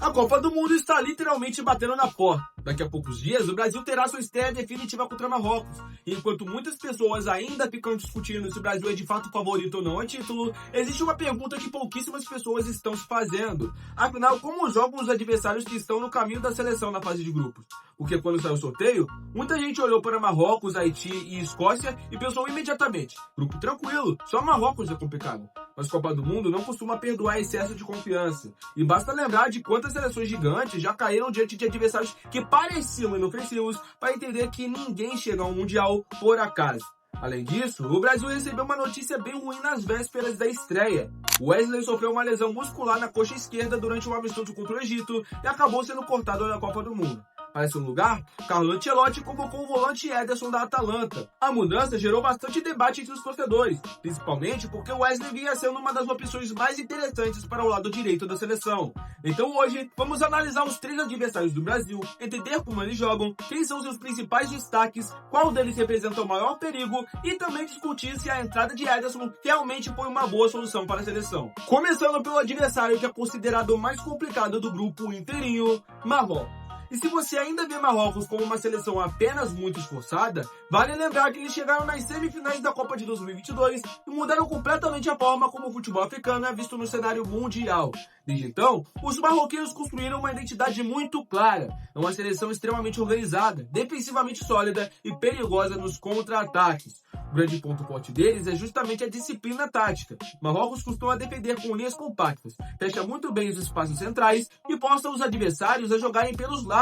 A Copa do Mundo está literalmente batendo na porta. Daqui a poucos dias, o Brasil terá sua estreia definitiva contra Marrocos. E enquanto muitas pessoas ainda ficam discutindo se o Brasil é de fato favorito ou não ao título, existe uma pergunta que pouquíssimas pessoas estão se fazendo. Afinal, como jogam os adversários que estão no caminho da seleção na fase de grupos? Porque quando saiu o sorteio, muita gente olhou para Marrocos, Haiti e Escócia e pensou imediatamente: grupo tranquilo, só Marrocos é complicado. Mas Copa do Mundo não costuma perdoar excesso de confiança. E basta lembrar de quantas seleções gigantes já caíram diante de adversários que pareciam inofensivos para entender que ninguém chega ao Mundial por acaso. Além disso, o Brasil recebeu uma notícia bem ruim nas vésperas da estreia. Wesley sofreu uma lesão muscular na coxa esquerda durante um amistoso contra o Egito e acabou sendo cortado da Copa do Mundo. Para seu lugar, Carlo Ancelotti convocou o volante Ederson da Atalanta. A mudança gerou bastante debate entre os torcedores, principalmente porque o Wesley vinha sendo uma das opções mais interessantes para o lado direito da seleção. Então hoje, vamos analisar os 3 adversários do Brasil, entender como eles jogam, quem são seus principais destaques, qual deles representa o maior perigo e também discutir se a entrada de Ederson realmente foi uma boa solução para a seleção. Começando pelo adversário que é considerado o mais complicado do grupo inteirinho, Marrocos. E se você ainda vê Marrocos como uma seleção apenas muito esforçada, vale lembrar que eles chegaram nas semifinais da Copa de 2022 e mudaram completamente a forma como o futebol africano é visto no cenário mundial. Desde então, os marroquinos construíram uma identidade muito clara. É uma seleção extremamente organizada, defensivamente sólida e perigosa nos contra-ataques. O grande ponto forte deles é justamente a disciplina tática. Marrocos costuma defender com linhas compactas, fecha muito bem os espaços centrais e força os adversários a jogarem pelos lados.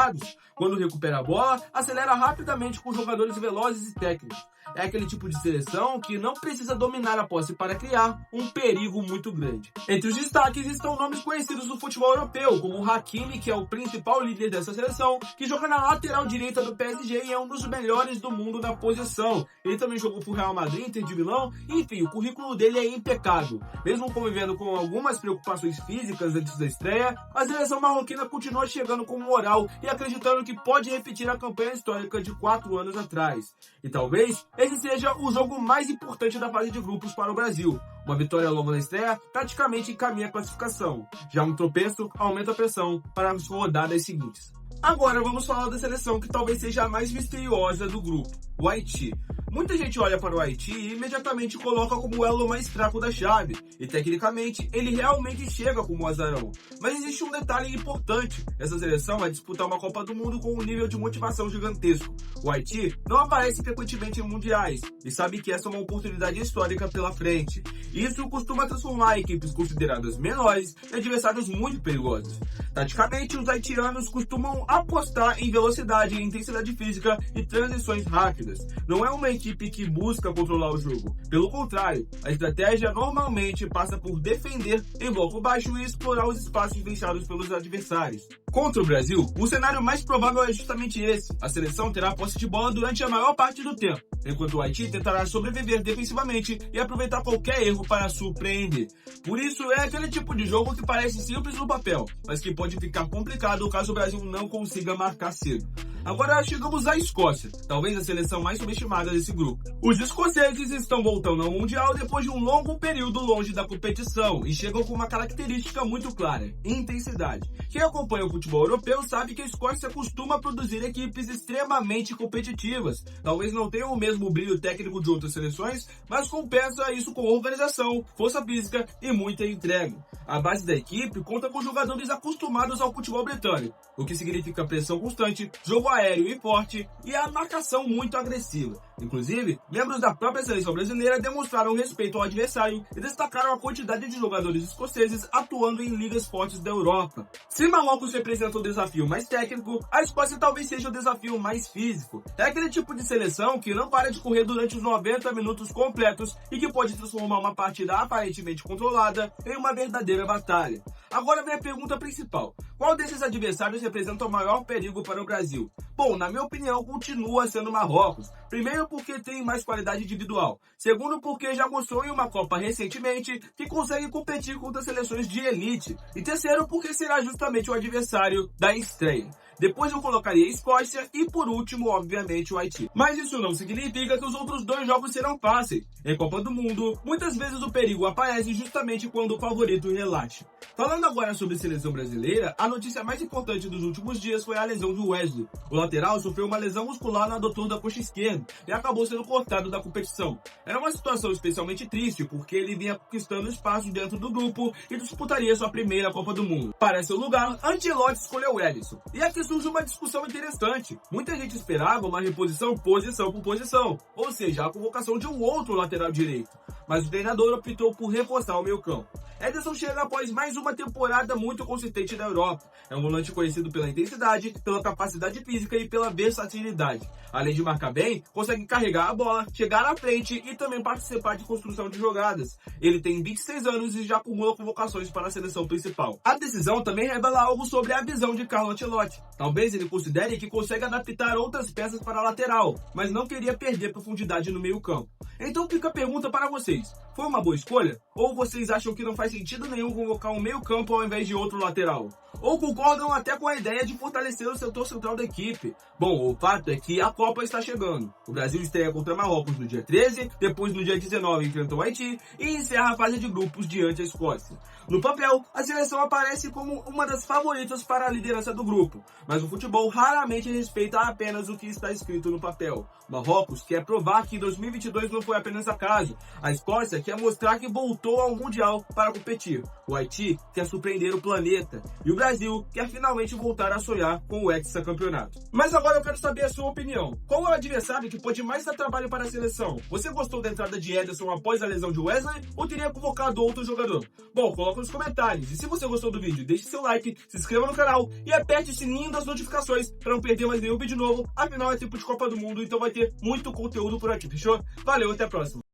Quando recupera a bola, acelera rapidamente com jogadores velozes e técnicos. É aquele tipo de seleção que não precisa dominar a posse para criar um perigo muito grande. Entre os destaques estão nomes conhecidos do futebol europeu, como o Hakimi, que é o principal líder dessa seleção, que joga na lateral direita do PSG e é um dos melhores do mundo na posição. Ele também jogou por Real Madrid, Inter de Milão, enfim, o currículo dele é impecável. Mesmo convivendo com algumas preocupações físicas antes da estreia, a seleção marroquina continua chegando com moral e acreditando que pode repetir a campanha histórica de 4 anos atrás. E talvez esse seja o jogo mais importante da fase de grupos para o Brasil. Uma vitória logo na estreia praticamente encaminha a classificação. Já um tropeço aumenta a pressão para as rodadas seguintes. Agora vamos falar da seleção que talvez seja a mais misteriosa do grupo, o Haiti. Muita gente olha para o Haiti e imediatamente coloca como o elo mais fraco da chave, e tecnicamente ele realmente chega como um azarão. Mas existe um detalhe importante: essa seleção vai disputar uma Copa do Mundo com um nível de motivação gigantesco. O Haiti não aparece frequentemente em mundiais, e sabe que essa é uma oportunidade histórica pela frente. Isso costuma transformar equipes consideradas menores em adversários muito perigosos. Taticamente, os haitianos costumam apostar em velocidade, intensidade física e transições rápidas. Não é uma equipe que busca controlar o jogo. Pelo contrário, a estratégia normalmente passa por defender em bloco baixo e explorar os espaços deixados pelos adversários. Contra o Brasil, o cenário mais provável é justamente esse. A seleção terá posse de bola durante a maior parte do tempo, enquanto o Haiti tentará sobreviver defensivamente e aproveitar qualquer erro para surpreender. Por isso, é aquele tipo de jogo que parece simples no papel, mas que pode ficar complicado caso o Brasil não consiga marcar cedo. Agora chegamos à Escócia, talvez a seleção mais subestimada desse grupo. Os escoceses estão voltando ao Mundial depois de um longo período longe da competição e chegam com uma característica muito clara: intensidade. Quem acompanha o futebol europeu sabe que a Escócia costuma produzir equipes extremamente competitivas. Talvez não tenham o mesmo brilho técnico de outras seleções, mas compensa isso com organização, força física e muita entrega. A base da equipe conta com jogadores acostumados ao futebol britânico, o que significa pressão constante, jogo aéreo e forte e a marcação muito agressiva. Inclusive, membros da própria seleção brasileira demonstraram respeito ao adversário e destacaram a quantidade de jogadores escoceses atuando em ligas fortes da Europa. Se Marrocos representa o desafio mais técnico, a Escócia talvez seja o desafio mais físico. É aquele tipo de seleção que não para de correr durante os 90 minutos completos e que pode transformar uma partida aparentemente controlada em uma verdadeira batalha. Agora vem a pergunta principal: qual desses adversários representa o maior perigo para o Brasil? Bom, na minha opinião, continua sendo Marrocos. Primeiro porque tem mais qualidade individual. Segundo porque já mostrou em uma Copa recentemente que consegue competir contra seleções de elite. E terceiro porque será justamente o adversário da estreia. Depois eu colocaria a Escócia e por último, obviamente, o Haiti. Mas isso não significa que os outros dois jogos serão fáceis. Em Copa do Mundo, muitas vezes o perigo aparece justamente quando o favorito relaxa. Falando agora sobre seleção brasileira, a notícia mais importante dos últimos dias foi a lesão de Wesley. O lateral sofreu uma lesão muscular no adutor da coxa esquerda e acabou sendo cortado da competição. Era uma situação especialmente triste, porque ele vinha conquistando espaço dentro do grupo e disputaria sua primeira Copa do Mundo. Para seu lugar, Ancelotti escolheu o Ederson. E aqui surge uma discussão interessante. Muita gente esperava uma reposição posição por posição, ou seja, a convocação de um outro lateral direito. Mas o treinador optou por reforçar o meio-campo. Ederson chega após mais uma temporada muito consistente da Europa. É um volante conhecido pela intensidade, pela capacidade física e pela versatilidade. Além de marcar bem, consegue carregar a bola, chegar à frente e também participar de construção de jogadas. Ele tem 26 anos e já acumula convocações para a seleção principal. A decisão também revela algo sobre a visão de Carlo Ancelotti. Talvez ele considere que consegue adaptar outras peças para a lateral, mas não queria perder profundidade no meio-campo. Então fica a pergunta para vocês. Foi uma boa escolha? Ou vocês acham que não faz sentido nenhum convocar um meio-campo ao invés de outro lateral? Ou concordam até com a ideia de fortalecer o setor central da equipe? Bom, o fato é que a Copa está chegando. O Brasil estreia contra Marrocos no dia 13, depois no dia 19 enfrenta o Haiti e encerra a fase de grupos diante da Escócia. No papel, a seleção aparece como uma das favoritas para a liderança do grupo, mas o futebol raramente respeita apenas o que está escrito no papel. Marrocos quer provar que 2022 não foi apenas acaso. A Escócia quer mostrar que voltou ao Mundial para competir. O Haiti quer surpreender o planeta. E o Brasil quer finalmente voltar a sonhar com o hexacampeonato. Mas agora eu quero saber a sua opinião. Qual é o adversário que pode mais dar trabalho para a seleção? Você gostou da entrada de Ederson após a lesão de Wesley ou teria convocado outro jogador? Bom, coloca nos comentários. E se você gostou do vídeo, deixe seu like, se inscreva no canal e aperte o sininho das notificações para não perder mais nenhum vídeo novo. Afinal, é tempo de Copa do Mundo, então vai ter muito conteúdo por aqui, fechou? Valeu, até a próxima.